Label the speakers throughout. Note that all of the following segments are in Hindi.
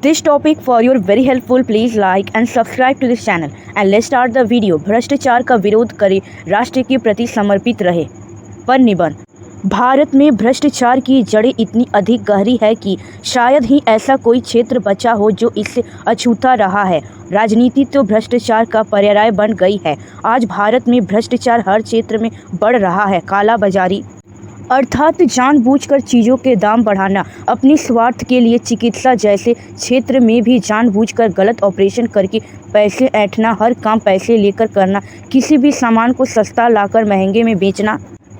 Speaker 1: This topic for your very helpful. Please like and subscribe to this channel and let's start the video. भ्रष्टाचार का विरोध करे, राष्ट्र के प्रति समर्पित रहे। पर निबंध। भारत में भ्रष्टाचार की जड़ें इतनी अधिक गहरी है कि शायद ही ऐसा कोई क्षेत्र बचा हो जो इससे अछूता रहा है। राजनीति तो भ्रष्टाचार का पर्याय बन गई है। आज भारत में भ्रष्टाचार हर क्षेत्र में बढ़ रहा है। काला बाजारी अर्थात जानबूझकर चीज़ों के दाम बढ़ाना, अपनी स्वार्थ के लिए चिकित्सा जैसे क्षेत्र में भी जानबूझकर गलत ऑपरेशन करके पैसे ऐंठना, हर काम पैसे लेकर करना, किसी भी सामान को सस्ता लाकर महंगे में बेचना,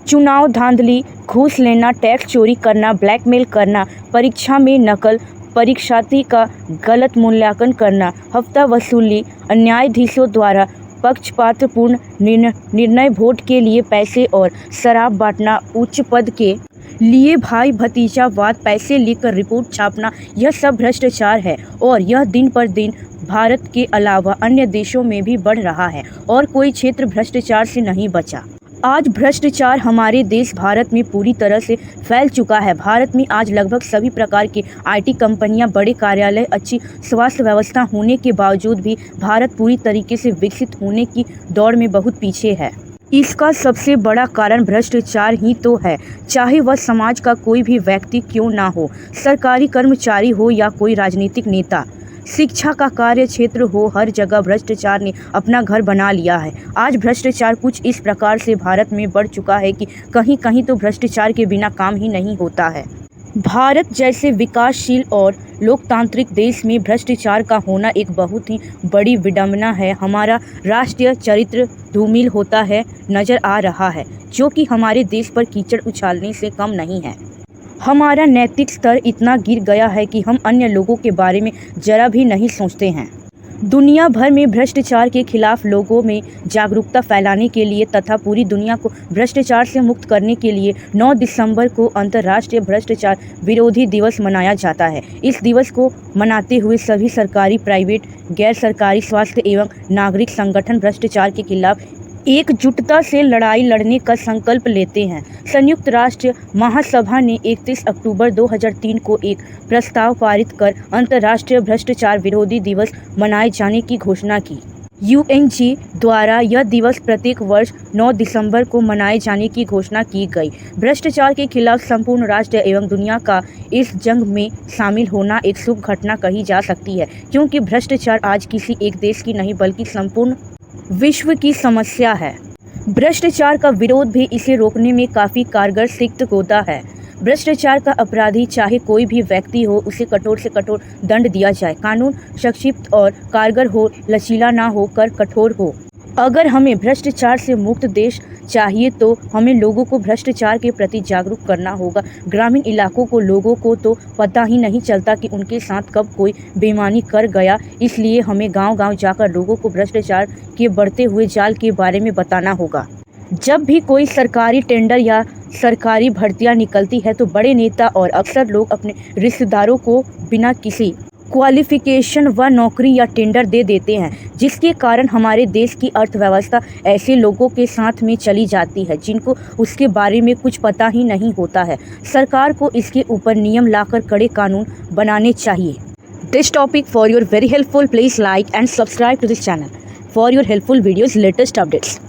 Speaker 1: चुनाव धांधली, घूस लेना, टैक्स चोरी करना, ब्लैकमेल करना, परीक्षा में नकल, परीक्षार्थी का गलत मूल्यांकन करना, हफ्ता वसूली, न्यायाधीशों द्वारा पक्षपातपूर्ण निर्णय, वोट के लिए पैसे और शराब बांटना, उच्च पद के लिए भाई भतीजावाद, पैसे लेकर रिपोर्ट छापना, यह सब भ्रष्टाचार है और यह दिन पर दिन भारत के अलावा अन्य देशों में भी बढ़ रहा है और कोई क्षेत्र भ्रष्टाचार से नहीं बचा। आज भ्रष्टाचार हमारे देश भारत में पूरी तरह से फैल चुका है। भारत में आज लगभग सभी प्रकार के आईटी कंपनियां, बड़े कार्यालय, अच्छी स्वास्थ्य व्यवस्था होने के बावजूद भी भारत पूरी तरीके से विकसित होने की दौड़ में बहुत पीछे है। इसका सबसे बड़ा कारण भ्रष्टाचार ही तो है, चाहे वह समाज का कोई भी व्यक्ति क्यों ना हो, सरकारी कर्मचारी हो या कोई राजनीतिक नेता, शिक्षा का कार्य क्षेत्र हो, हर जगह भ्रष्टाचार ने अपना घर बना लिया है। आज भ्रष्टाचार कुछ इस प्रकार से भारत में बढ़ चुका है कि कहीं कहीं तो भ्रष्टाचार के बिना काम ही नहीं होता है। भारत जैसे विकासशील और लोकतांत्रिक देश में भ्रष्टाचार का होना एक बहुत ही बड़ी विडंबना है। हमारा राष्ट्रीय चरित्र धूमिल होता है नजर आ रहा है, जो कि हमारे देश पर कीचड़ उछालने से कम नहीं है। हमारा नैतिक स्तर इतना गिर गया है कि हम अन्य लोगों के बारे में जरा भी नहीं सोचते हैं। दुनिया भर में भ्रष्टाचार के खिलाफ लोगों में जागरूकता फैलाने के लिए तथा पूरी दुनिया को भ्रष्टाचार से मुक्त करने के लिए 9 दिसंबर को अंतर्राष्ट्रीय भ्रष्टाचार विरोधी दिवस मनाया जाता है। इस दिवस को मनाते हुए सभी सरकारी, प्राइवेट, गैर सरकारी, स्वास्थ्य एवं नागरिक संगठन भ्रष्टाचार के खिलाफ एकजुटता से लड़ाई लड़ने का संकल्प लेते हैं। संयुक्त राष्ट्र महासभा ने 31 अक्टूबर 2003 को एक प्रस्ताव पारित कर अंतर्राष्ट्रीय भ्रष्टाचार विरोधी दिवस मनाए जाने की घोषणा की। यूएनजी द्वारा यह दिवस प्रत्येक वर्ष 9 दिसंबर को मनाए जाने की घोषणा की गई। भ्रष्टाचार के खिलाफ संपूर्ण राष्ट्र एवं दुनिया का इस जंग में शामिल होना एक शुभ घटना कही जा सकती है, क्योंकि भ्रष्टाचार आज किसी एक देश की नहीं बल्कि संपूर्ण विश्व की समस्या है। भ्रष्टाचार का विरोध भी इसे रोकने में काफ़ी कारगर सिद्ध होता है। भ्रष्टाचार का अपराधी चाहे कोई भी व्यक्ति हो, उसे कठोर से कठोर दंड दिया जाए। कानून संक्षिप्त और कारगर हो, लचीला ना होकर कठोर हो। अगर हमें भ्रष्टाचार से मुक्त देश चाहिए तो हमें लोगों को भ्रष्टाचार के प्रति जागरूक करना होगा। ग्रामीण इलाकों को लोगों को तो पता ही नहीं चलता कि उनके साथ कब कोई बेईमानी कर गया, इसलिए हमें गांव-गांव जाकर लोगों को भ्रष्टाचार के बढ़ते हुए जाल के बारे में बताना होगा। जब भी कोई सरकारी टेंडर या सरकारी भर्तियां निकलती है तो बड़े नेता और अक्सर लोग अपने रिश्तेदारों को बिना किसी क्वालिफिकेशन व नौकरी या टेंडर दे देते हैं, जिसके कारण हमारे देश की अर्थव्यवस्था ऐसे लोगों के साथ में चली जाती है जिनको उसके बारे में कुछ पता ही नहीं होता है। सरकार को इसके ऊपर नियम लाकर कड़े कानून बनाने चाहिए। This topic for your very helpful. Please like and subscribe to this channel for your helpful videos, latest updates.